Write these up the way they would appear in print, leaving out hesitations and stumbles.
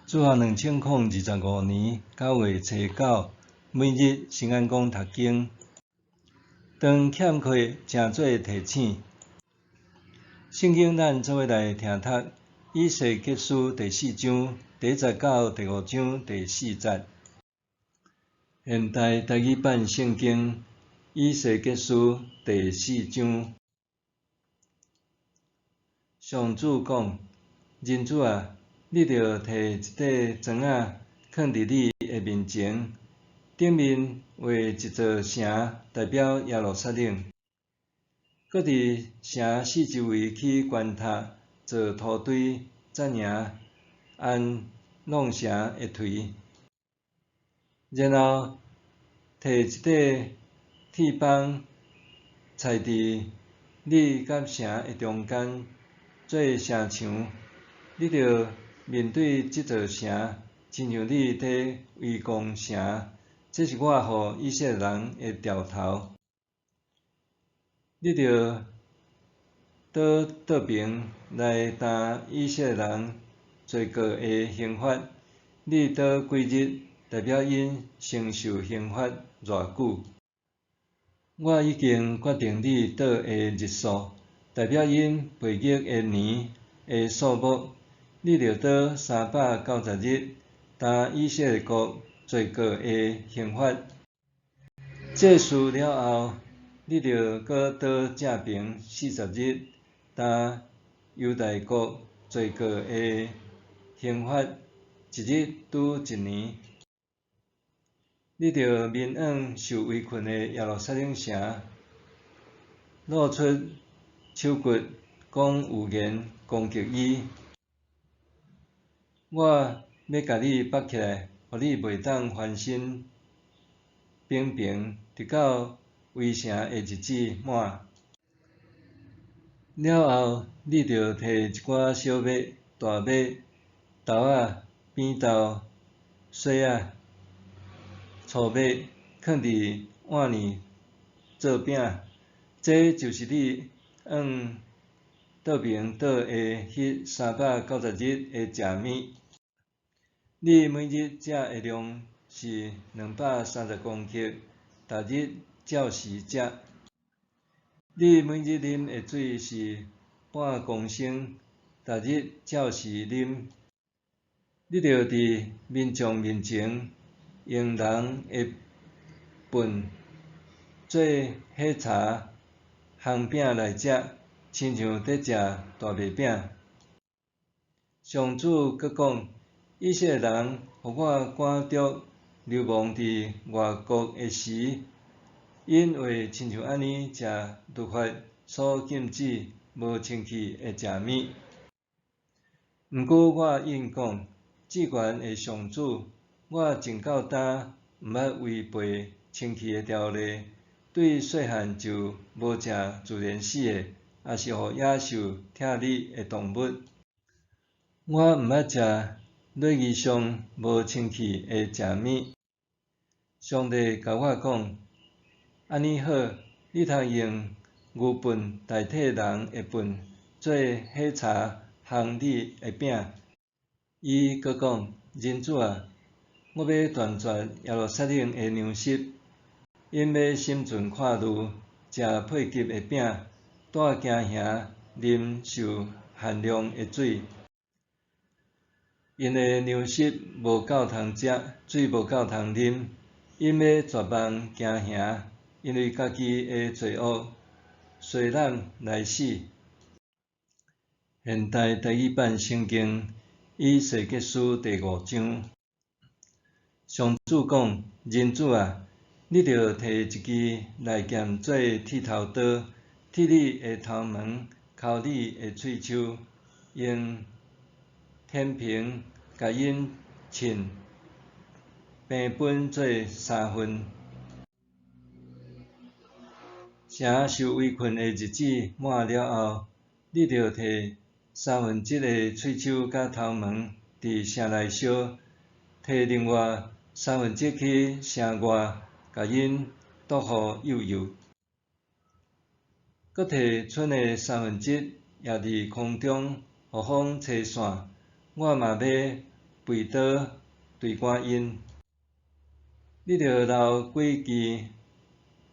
自2025年9月初9，每日新安宫读经，当欠缺诚侪提醒。圣经咱做伙来听读《以西结书》第4章第1节到第5章第4节。现代台语版圣经《以西结书》第4章。上主讲：人子啊，你着摕一块砖仔放伫你的面前，顶面画一座城，代表耶路撒冷。搁伫城四周围起悬塔，做土堆，遮尔按弄城的槌。然后摕一块铁棒，踩伫你甲城的中间，做城墙。你着面对即座城，亲像你伫围攻城。这是我予以色列人的兆头。你着倒边来担以色列人罪过的刑罚。你倒几日，代表因承受刑罚偌久。我已经决定你倒的日数，代表因背逆的年的数目。你着倒390日，担以色列国罪过的刑罚。这事了后，你着搁倒正平40日，担犹大国罪过的刑罚，一日拄一年。你着面向受围困的耶路撒冷城，露出手骨，讲预言攻击伊。我要甲你绑起来，互你袂当翻身平平，直到围城的日子满。了后，你着摕一寡小麦、大麦、豆仔、扁豆、水仔、粗麦，放伫碗里做饼。这就是你倒边倒的迄390日的食物。你每日食的量是230公克，逐日照时食。你每日啉的水是半公升，逐日照时啉。你着伫民众面前用人的粪做火柴烘饼来食，亲像在食大麦饼。上主阁讲：以色列人，互我赶逐流亡伫外国的时，因会亲像安尼食律法所禁止无清气的食物。毋过我应讲，至悬的上主，我真够胆，毋捌违背清气的条例，对细汉就无食自然死的，也是互野兽拆你的动物。我毋捌食礼仪上无清气的食物。上帝甲我讲：安尼好，你通用牛粪代替人的粪，做火柴烘你的饼。伊阁讲：人子啊，我要断绝耶路撒冷的粮食，因要心存看虑，食配给的饼，带惊吓，啉受限量的水。因的粮食无够通食，水无够通啉，因要绝望惊吓，因为家己的罪恶，随咱来死。现代台语版圣经以西结书第5章。上主讲：人子啊，你着摕一支利剑做剃头刀，剃你的头毛，抠你的喙鬚，用天平甲因称，平分做3份。城受围困的日子满了后，你着摕1/3的喙鬚甲头毛伫城内烧，摕另外1/3去城外，甲因毒互幼幼。搁摕剩的1/3，压伫空中，互风吹散。我嘛要背倒对观音。你着留几支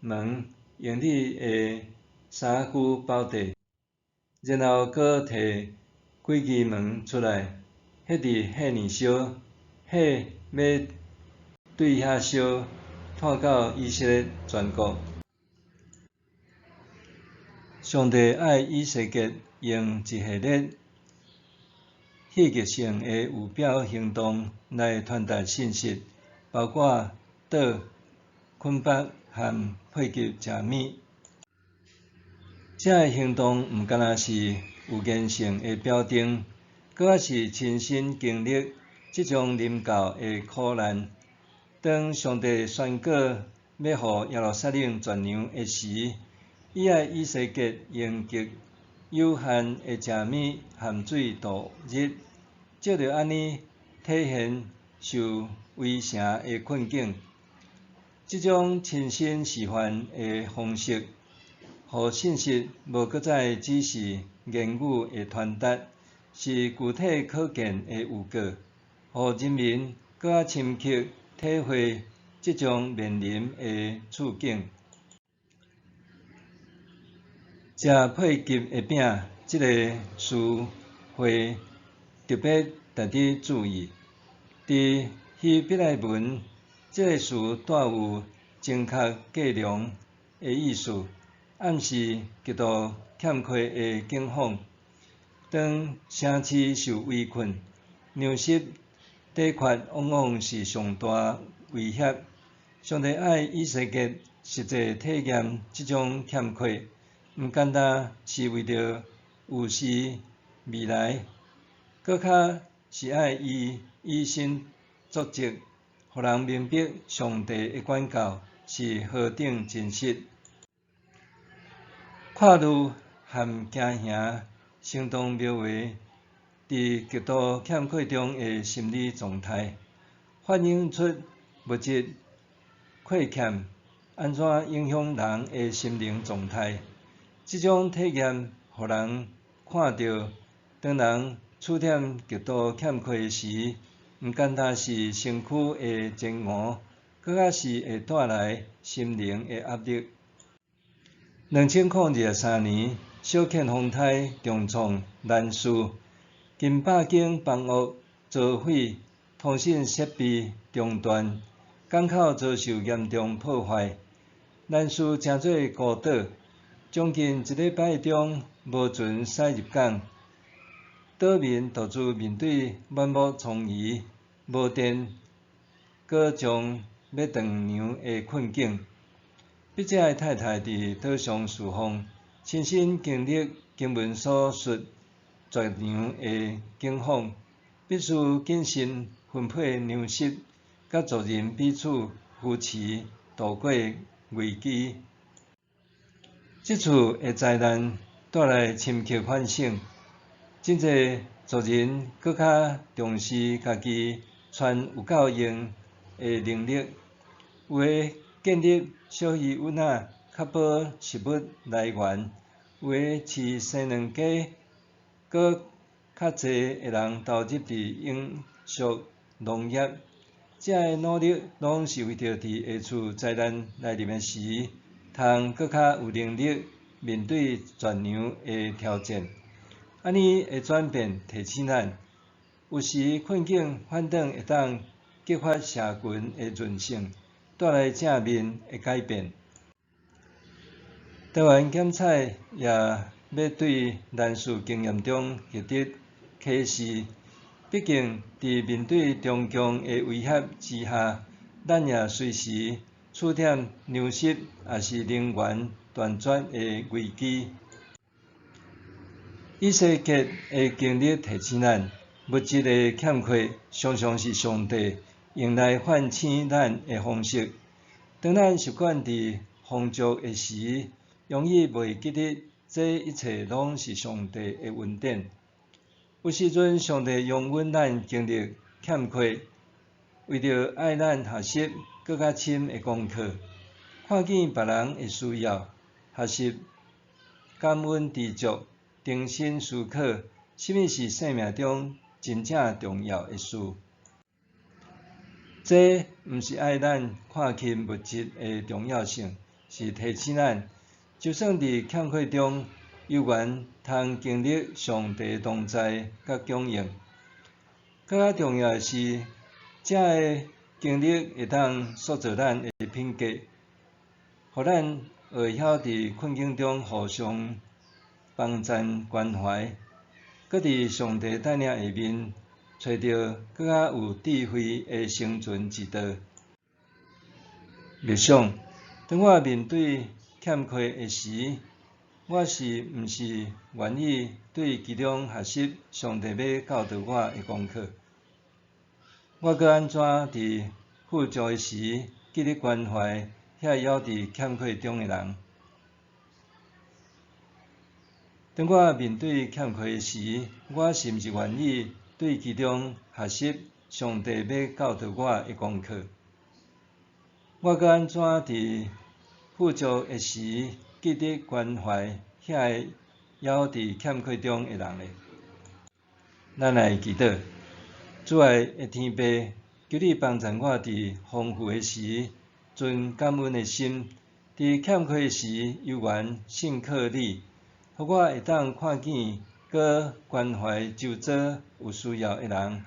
门，用你的衫具包底，然后搁摕几支门出来，迄伫遐尼烧，火要对遐烧，拖到以色列全国。上帝爱以西结用一系列戏剧性的有表行动来传达信息，包括倒、捆绑和配给食物。这个行动毋干若是有言性的表征，搁还是亲身经历即种临到的苦难。当上帝宣告要互耶路撒冷全羊的时，伊爱以西结用极有限的食物和水度日，照着安尼体现受围城的困境。即种亲身示范的方式，互信息无搁再只是言语的传达，是具体可见的有果，互人民搁较深刻体会即种面临的处境。食配给的饼，即个词汇特别值得注意。伫希伯来文，即个词带有正确计量的意思，暗示极度欠缺的境况。当城市受围困，粮食短缺往往是上大威胁。上帝爱以西结实际体验即种欠缺，毋单单是为着有时未来，搁较是爱伊以身作则，互人明白上帝的管教是何等真实。看路和行行生动描绘伫极度欠缺中的心理状态，反映出物质缺欠安怎影响人的心灵状态。即种体验，互人看到，当人处在极度欠缺时，毋单单是身躯的煎熬，搁较是会带来心灵的压力。2023年，小犬风台重创兰斯，近100间房屋遭毁，通讯设备中断，港口遭受严重破坏。兰斯成做孤岛，将近一礼拜中无船驶入港，岛民独自面对满目疮痍、无电，搁将要断粮的困境。笔者的太太伫岛上侍奉，亲身经历经文所述绝粮的境况，必须谨慎分配粮食，甲族人彼此扶持度过危机。即次的灾难带来深刻反省，真侪族人搁较重视家己传有够用的能力，有的建立小鱼屋仔，确保食物来源；有的饲生两家，搁较侪的人投入伫养殖农业。这个努力拢是为着伫下次灾难来临的时，通搁较有能力面对全羊的挑战。安尼的转变提醒咱，有时困境反倒会当激发社群的韧性，带来正面的改变。台湾检采也要对咱事经验中获得启示，毕竟伫面对中共的威胁之下，咱也随时处在粮食也是能源断绝的危机。以西结的经历提醒咱，物质的欠缺常常是上帝用来唤醒咱的方式。当咱习惯伫丰足的时，容易袂记得这一切拢是上帝的恩典。有时阵，上帝容允咱经历欠缺，为着爱咱学习更较深的功课，看见别人的需要，学习感恩知足。重新思考，什么是生命中真正重要的事。这毋是爱咱看轻物质的重要性，是提醒咱，就算伫欠缺中，犹原通经历上帝同在甲供应。更较重要的是，这个经历会当塑造咱的品格，互咱会晓伫困境中互相帮衬关怀，搁伫上帝带领下面，找到更较有智慧的生存之道。默想，当我面对欠缺的时，我是毋是愿意对其中学习上帝要教导我的功课？我搁安怎伫富足的时，记得关怀遐还伫欠缺中的人？当我面对欠缺的时，我是毋是愿意对其中学习上帝要教导我的功课？我搁安怎伫富足的时，记得关怀遐还伫欠缺中的人呢？咱来祈祷，主爱的天父，求你帮助我伫丰富的时存感恩的心，伫欠缺的时犹原信靠你，互我会当看见搁关怀周遭有需要的人，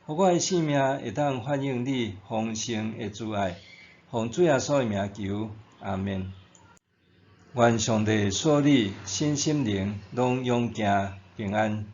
互我的生命会当反映你丰盛的慈爱。奉主耶稣的名求，阿们。愿上帝赐你身心灵拢永行平安。